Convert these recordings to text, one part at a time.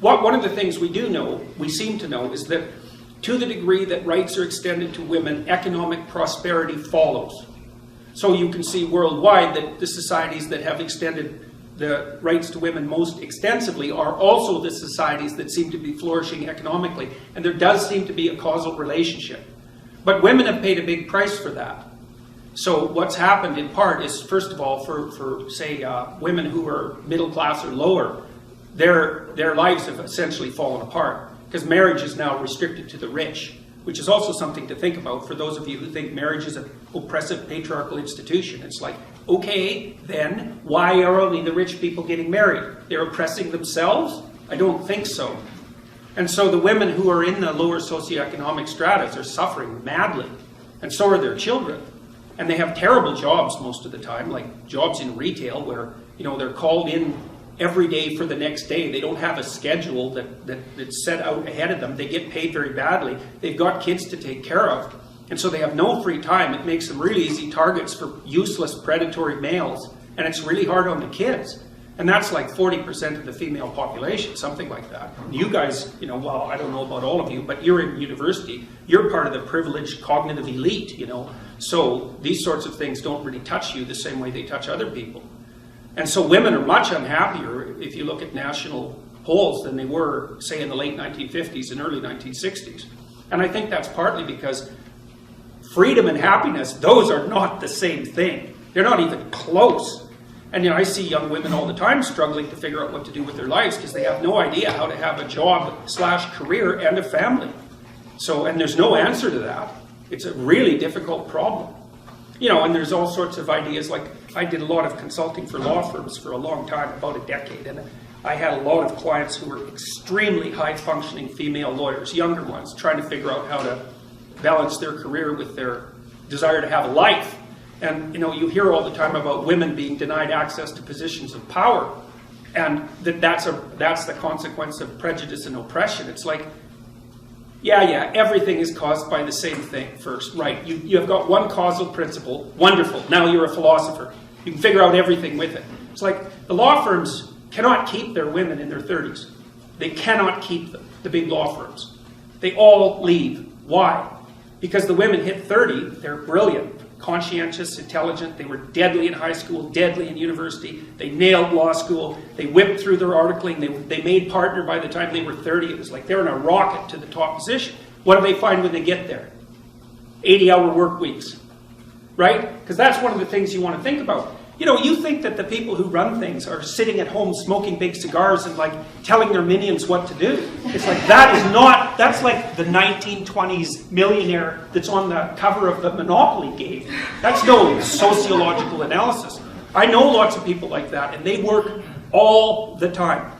one of the things we do know, we seem to know, is that to the degree that rights are extended to women, economic prosperity follows. So you can see worldwide that the societies that have extended the rights to women most extensively are also the societies that seem to be flourishing economically. And there does seem to be a causal relationship. But women have paid a big price for that. So what's happened in part is, first of all, for say, women who are middle class or lower, their lives have essentially fallen apart because marriage is now restricted to the rich, which is also something to think about for those of you who think marriage is an oppressive patriarchal institution. It's like, okay, then why are only the rich people getting married? They're oppressing themselves? I don't think so. And so the women who are in the lower socioeconomic stratas are suffering madly, and so are their children. And they have terrible jobs most of the time, like jobs in retail where, you know, they're called in every day for the next day. They don't have a schedule that's set out ahead of them. They get paid very badly. They've got kids to take care of. And so they have no free time. It makes them really easy targets for useless predatory males. And it's really hard on the kids. And that's like 40% of the female population, something like that. You guys, you know, well, I don't know about all of you, but you're in university. You're part of the privileged cognitive elite, you know. So these sorts of things don't really touch you the same way they touch other people. And so women are much unhappier, if you look at national polls, than they were, say, in the late 1950s and early 1960s. And I think that's partly because freedom and happiness, those are not the same thing. They're not even close. And, you know, I see young women all the time struggling to figure out what to do with their lives because they have no idea how to have a job/career and a family. So, and there's no answer to that. It's a really difficult problem. You know, and there's all sorts of ideas, like I did a lot of consulting for law firms for a long time, about a decade, and I had a lot of clients who were extremely high-functioning female lawyers, younger ones, trying to figure out how to balance their career with their desire to have a life. And, you know, you hear all the time about women being denied access to positions of power, and that's the consequence of prejudice and oppression. It's like, yeah, everything is caused by the same thing first, right? You have got one causal principle, wonderful, now you're a philosopher. You can figure out everything with it. It's like the law firms cannot keep their women in their 30s. They cannot keep them, the big law firms. They all leave. Why? Because the women hit 30, they're brilliant, conscientious, intelligent, they were deadly in high school, deadly in university, they nailed law school, they whipped through their articling, they made partner by the time they were 30. It was like they're in a rocket to the top position. What do they find when they get there? 80-hour work weeks, right? Because that's one of the things you want to think about. You know, you think that the people who run things are sitting at home smoking big cigars and like telling their minions what to do. It's like that's like the 1920s millionaire that's on the cover of the Monopoly game. That's no sociological analysis. I know lots of people like that, and they work all the time,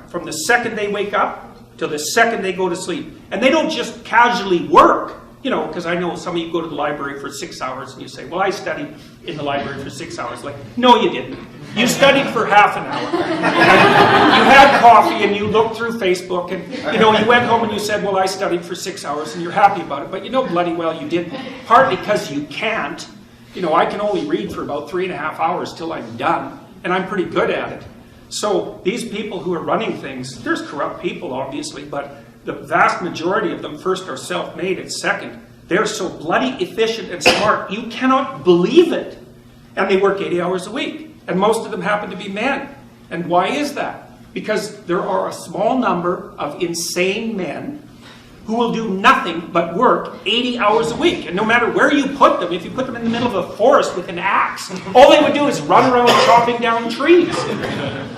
from the second they wake up till the second they go to sleep. And they don't just casually work. You know, because I know some of you go to the library for 6 hours and you say, well, I studied in the library for 6 hours. Like, no, you didn't. You studied for half an hour. You had coffee and you looked through Facebook and, you know, you went home and you said, well, I studied for 6 hours and you're happy about it. But you know bloody well you didn't. Partly because you can't. You know, I can only read for about 3.5 hours till I'm done. And I'm pretty good at it. So these people who are running things, there's corrupt people, obviously, but the vast majority of them, first, are self-made, and second, they're so bloody efficient and smart, you cannot believe it. And they work 80 hours a week. And most of them happen to be men. And why is that? Because there are a small number of insane men who will do nothing but work 80 hours a week. And no matter where you put them, if you put them in the middle of a forest with an axe, all they would do is run around chopping down trees.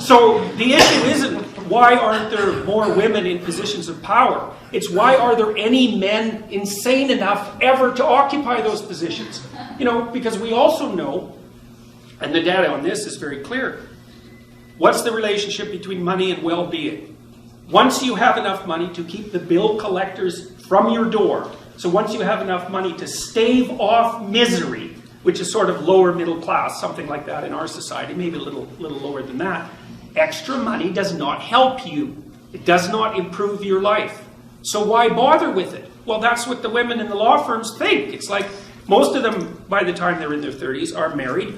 So the issue isn't why aren't there more women in positions of power? It's why are there any men insane enough ever to occupy those positions? You know, because we also know, and the data on this is very clear, what's the relationship between money and well-being? Once you have enough money to keep the bill collectors from your door, so once you have enough money to stave off misery, which is sort of lower middle class, something like that in our society, maybe a little lower than that, extra money does not help you. It does not improve your life. So why bother with it? Well, that's what the women in the law firms think. It's like most of them, by the time they're in their 30s, are married,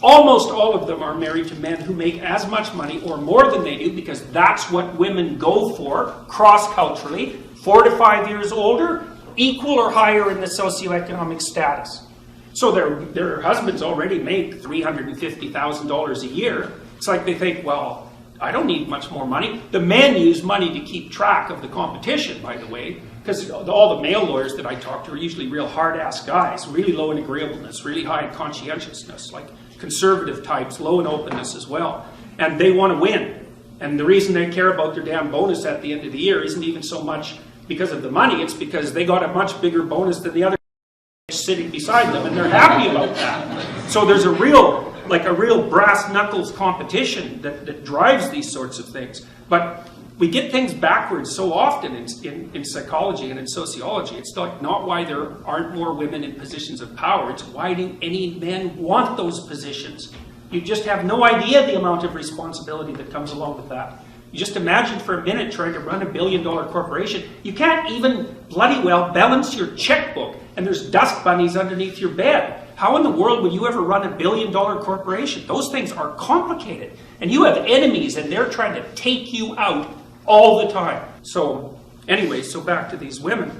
almost all of them are married to men who make as much money or more than they do, because that's what women go for cross-culturally, 4 to 5 years older, equal or higher in the socioeconomic status. So their husbands already make $350,000 a year. It's like they think, well, I don't need much more money. The men use money to keep track of the competition, by the way, because all the male lawyers that I talk to are usually real hard-ass guys, really low in agreeableness, really high in conscientiousness, like conservative types, low in openness as well. And they want to win. And the reason they care about their damn bonus at the end of the year isn't even so much because of the money, it's because they got a much bigger bonus than the other sitting beside them, and they're happy about that. So there's a real brass knuckles competition that drives these sorts of things. But we get things backwards so often in psychology and in sociology. It's like not why there aren't more women in positions of power, it's why do any men want those positions? You just have no idea the amount of responsibility that comes along with that. You just imagine for a minute trying to run $1 billion corporation. You can't even bloody well balance your checkbook, and there's dust bunnies underneath your bed. How in the world would you ever run $1 billion corporation? Those things are complicated. And you have enemies, and they're trying to take you out all the time. So anyway, so back to these women.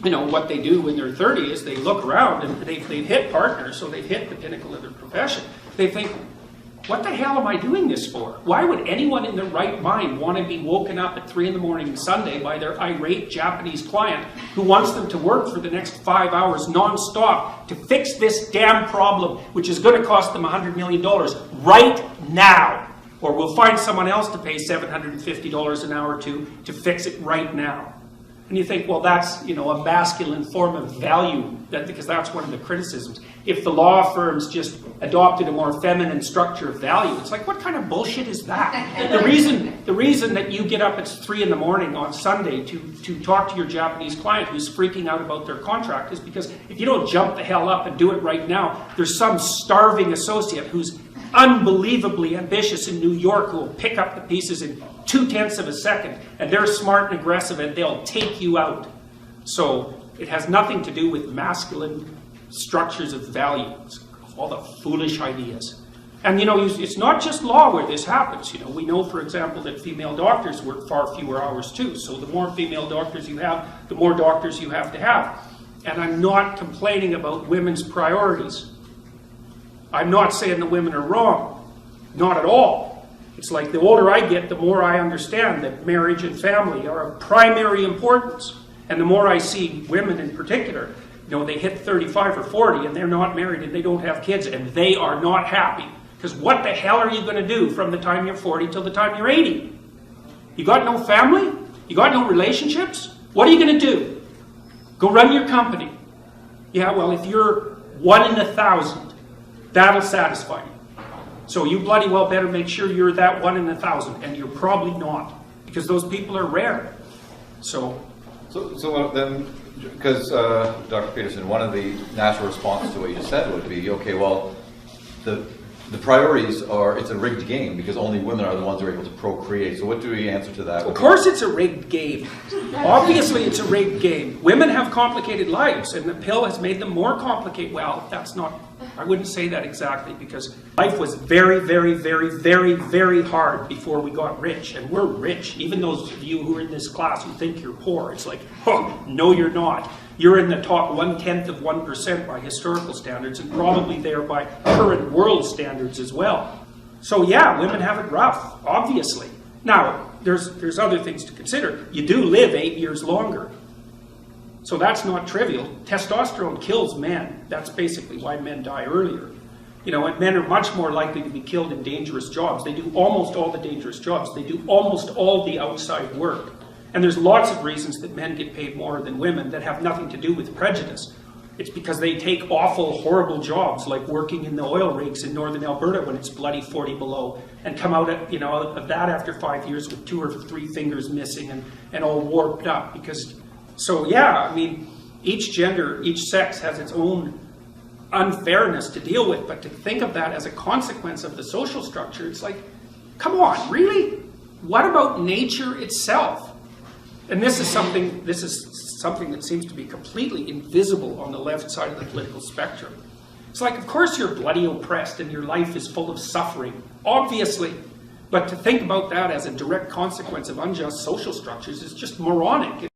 You know, what they do when they're 30 is they look around, and they've hit partners, so they've hit the pinnacle of their profession. They think, what the hell am I doing this for? Why would anyone in their right mind want to be woken up at 3 in the morning Sunday by their irate Japanese client who wants them to work for the next 5 hours non-stop to fix this damn problem, which is going to cost them $100 million right now? Or we'll find someone else to pay $750 an hour to fix it right now. And you think, well, that's, you know, a masculine form of value, because that's one of the criticisms. If the law firms just adopted a more feminine structure of value, it's like, what kind of bullshit is that? The reason that you get up at 3 in the morning on Sunday to talk to your Japanese client who's freaking out about their contract is because if you don't jump the hell up and do it right now, there's some starving associate who's unbelievably ambitious in New York who will pick up the pieces in 0.2 of a second, and they're smart and aggressive, and they'll take you out. So it has nothing to do with masculine structures of value. It's all the foolish ideas. And you know, it's not just law where this happens. You know, we know, for example, that female doctors work far fewer hours too. So the more female doctors you have, the more doctors you have to have. And I'm not complaining about women's priorities. I'm not saying the women are wrong. Not at all. It's like the older I get, the more I understand that marriage and family are of primary importance. And the more I see women in particular, you know, they hit 35 or 40 and they're not married and they don't have kids and they are not happy. Because what the hell are you going to do from the time you're 40 till the time you're 80? You got no family? You got no relationships? What are you going to do? Go run your company. Yeah, well, if you're 1 in 1,000, that'll satisfy you. So you bloody well better make sure you're that 1 in 1,000, and you're probably not, because those people are rare. So then, because Dr. Peterson, one of the natural responses to what you just said would be, okay, well, the priorities are, it's a rigged game because only women are the ones who are able to procreate. So what do we answer to that? Of course it's a rigged game. Obviously it's a rigged game. Women have complicated lives, and the pill has made them more complicated. Well, that's not, I wouldn't say that exactly, because life was very, very, very, very, very hard before we got rich. And we're rich. Even those of you who are in this class who think you're poor, it's like, oh, no you're not. You're in the top 1/10 of 1% by historical standards, and probably there by current world standards as well. So yeah, women have it rough, obviously. Now, there's other things to consider. You do live 8 years longer. So that's not trivial. Testosterone kills men. That's basically why men die earlier. You know, and men are much more likely to be killed in dangerous jobs. They do almost all the dangerous jobs. They do almost all the outside work. And there's lots of reasons that men get paid more than women that have nothing to do with prejudice. It's because they take awful, horrible jobs, like working in the oil rigs in northern Alberta when it's bloody 40 below, and come out of that after 5 years with 2 or 3 fingers missing and all warped up. Because, so yeah, I mean, each gender, each sex has its own unfairness to deal with, but to think of that as a consequence of the social structure, it's like, come on, really? What about nature itself? And this is something that seems to be completely invisible on the left side of the political spectrum. It's like, of course you're bloody oppressed and your life is full of suffering, obviously. But to think about that as a direct consequence of unjust social structures is just moronic.